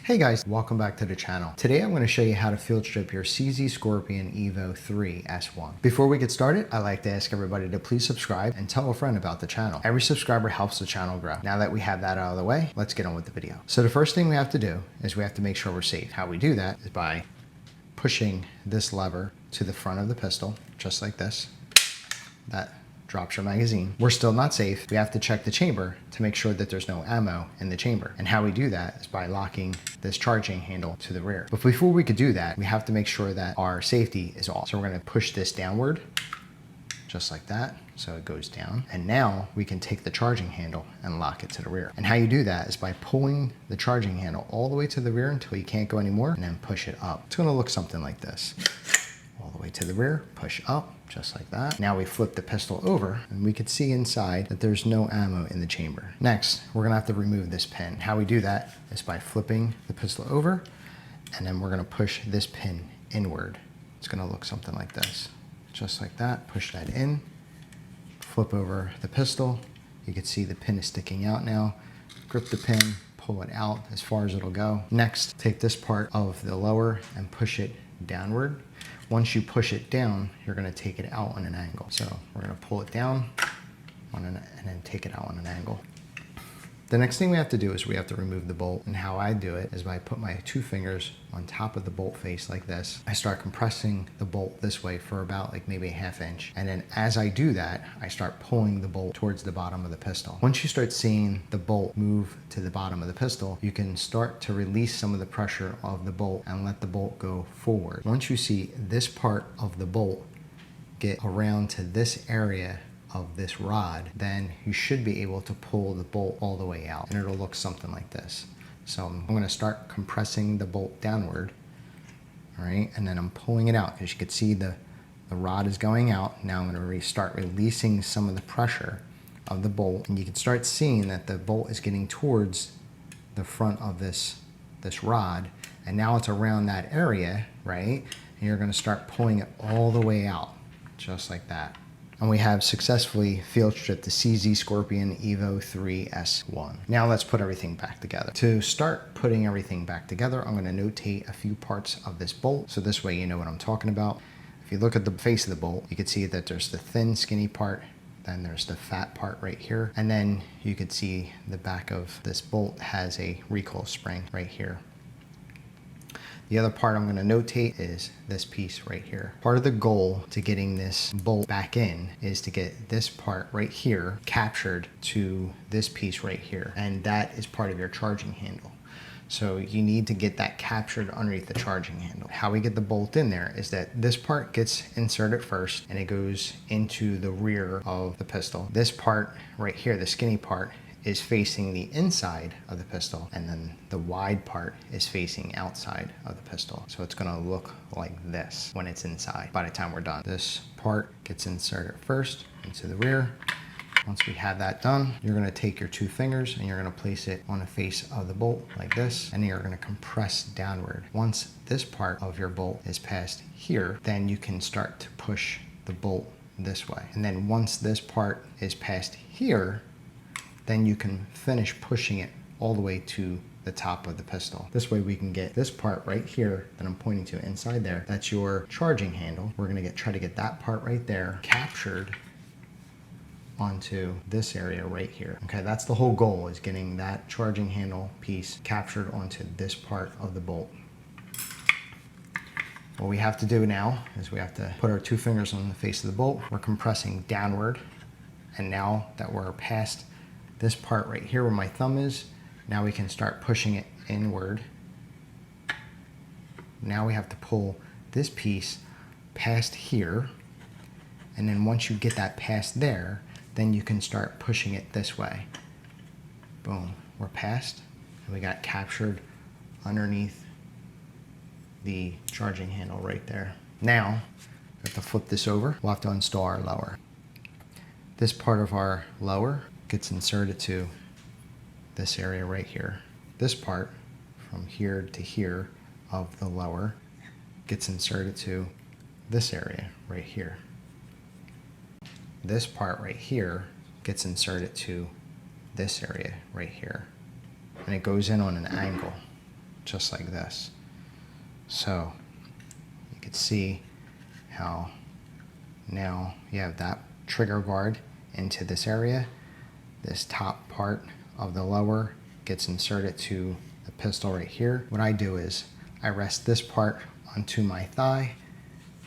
Hey guys, welcome back to the channel. Today I'm going to show you how to field strip your CZ Scorpion EVO3 S1. Before we get started, I like to ask everybody to please subscribe and tell a friend about the channel. Every subscriber helps the channel grow. Now that we have that out of the way, let's get on with the video. So the first thing we have to do is we have to make sure we're safe. How we do that is by pushing this lever to the front of the pistol, just like this. That drops your magazine. We're still not safe. We have to check the chamber to make sure that there's no ammo in the chamber. And how we do that is by locking this charging handle to the rear. But before we could do that, we have to make sure that our safety is off. So we're gonna push this downward, just like that. So it goes down. And now we can take the charging handle and lock it to the rear. And how you do that is by pulling the charging handle all the way to the rear until you can't go anymore, and then push it up. It's gonna look something like this. All the way to the rear, push up, just like that. Now we flip the pistol over and we can see inside that there's no ammo in the chamber. Next, we're gonna have to remove this pin. How we do that is by flipping the pistol over, and then we're gonna push this pin inward. It's gonna look something like this. Just like that, push that in, flip over the pistol. You can see the pin is sticking out now. Grip the pin, pull it out as far as it'll go. Next, take this part of the lower and push it downward. Once you push it down, you're going to take it out on an angle. So we're going to pull it down and then take it out on an angle. The next thing we have to do is we have to remove the bolt. And how I do it is by put my two fingers on top of the bolt face like this. I start compressing the bolt this way for about like maybe a ½ inch. And then as I do that, I start pulling the bolt towards the bottom of the pistol. Once you start seeing the bolt move to the bottom of the pistol, you can start to release some of the pressure of the bolt and let the bolt go forward. Once you see this part of the bolt get around to this area of this rod, then you should be able to pull the bolt all the way out, and it'll look something like this. So I'm going to start compressing the bolt downward, all right, and then I'm pulling it out. As you can see, the rod is going out. Now I'm going to start releasing some of the pressure of the bolt, and you can start seeing that the bolt is getting towards the front of this rod, and now it's around that area, right? And you're going to start pulling it all the way out, just like that. And we have successfully field stripped the CZ Scorpion EVO3 S1. Now let's put everything back together. To start putting everything back together, I'm going to notate a few parts of this bolt, so this way you know what I'm talking about. If you look at the face of the bolt, you can see that there's the thin, skinny part, then there's the fat part right here, and then you can see the back of this bolt has a recoil spring right here. The other part I'm going to notate is this piece right here. Part of the goal to getting this bolt back in is to get this part right here captured to this piece right here, and that is part of your charging handle. So you need to get that captured underneath the charging handle. How we get the bolt in there is that this part gets inserted first and it goes into the rear of the pistol. This part right here, the skinny part, is facing the inside of the pistol, and then the wide part is facing outside of the pistol. So it's gonna look like this when it's inside by the time we're done. This part gets inserted first into the rear. Once we have that done, you're gonna take your two fingers and you're gonna place it on the face of the bolt like this, and you're gonna compress downward. Once this part of your bolt is past here, then you can start to push the bolt this way. And then once this part is past here, then you can finish pushing it all the way to the top of the pistol. This way we can get this part right here that I'm pointing to inside there. That's your charging handle. We're gonna try to get that part right there captured onto this area right here. Okay, that's the whole goal, is getting that charging handle piece captured onto this part of the bolt. What we have to do now is we have to put our two fingers on the face of the bolt. We're compressing downward, and now that we're past this part right here where my thumb is, now we can start pushing it inward. Now we have to pull this piece past here, and then once you get that past there, then you can start pushing it this way. Boom, we're past, and we got captured underneath the charging handle right there. Now, we have to flip this over. We'll have to install our lower. This part of our lower gets inserted to this area right here. This part from here to here of the lower gets inserted to this area right here. This part right here gets inserted to this area right here. And it goes in on an angle. just like this. So you can see how now you have that trigger guard into this area. This top part of the lower gets inserted to the pistol right here. What I do is I rest this part onto my thigh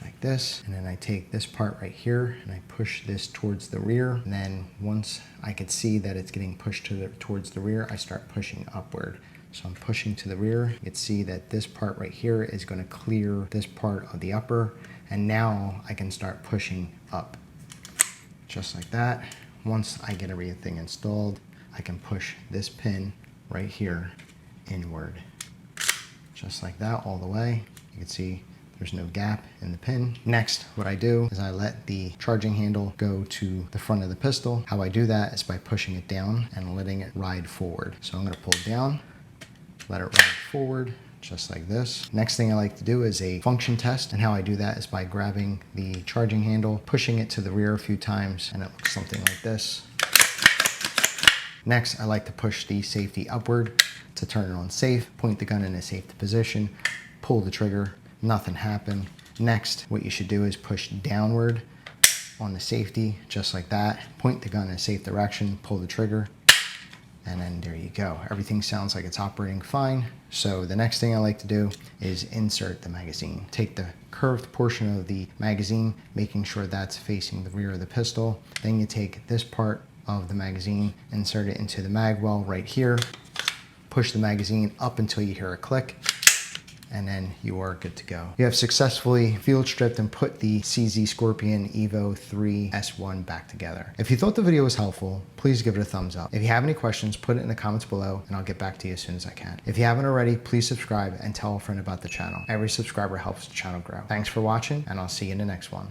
like this, and then I take this part right here and I push this towards the rear. And then once I could see that it's getting pushed towards the rear, I start pushing upward. So I'm pushing to the rear. You can see that this part right here is going to clear this part of the upper, and now I can start pushing up just like that. Once I get everything installed, I can push this pin right here inward just like that all the way. You can see there's no gap in the pin. Next, what I do is I let the charging handle go to the front of the pistol. How I do that is by pushing it down and letting it ride forward. So I'm going to pull it down, let it ride forward just like this. Next thing I like to do is a function test, and how I do that is by grabbing the charging handle, pushing it to the rear a few times, and it looks something like this. Next, I like to push the safety upward to turn it on safe, point the gun in a safe position, pull the trigger, nothing happened. Next, what you should do is push downward on the safety, just like that, point the gun in a safe direction, pull the trigger, and then there you go. Everything sounds like it's operating fine. So the next thing I like to do is insert the magazine. Take the curved portion of the magazine, making sure that's facing the rear of the pistol. Then you take this part of the magazine, insert it into the mag well right here, push the magazine up until you hear a click, and then you are good to go. You have successfully field stripped and put the CZ Scorpion EVO3 S1 back together. If you thought the video was helpful, please give it a thumbs up. If you have any questions, put it in the comments below and I'll get back to you as soon as I can. If you haven't already, please subscribe and tell a friend about the channel. Every subscriber helps the channel grow. Thanks for watching, and I'll see you in the next one.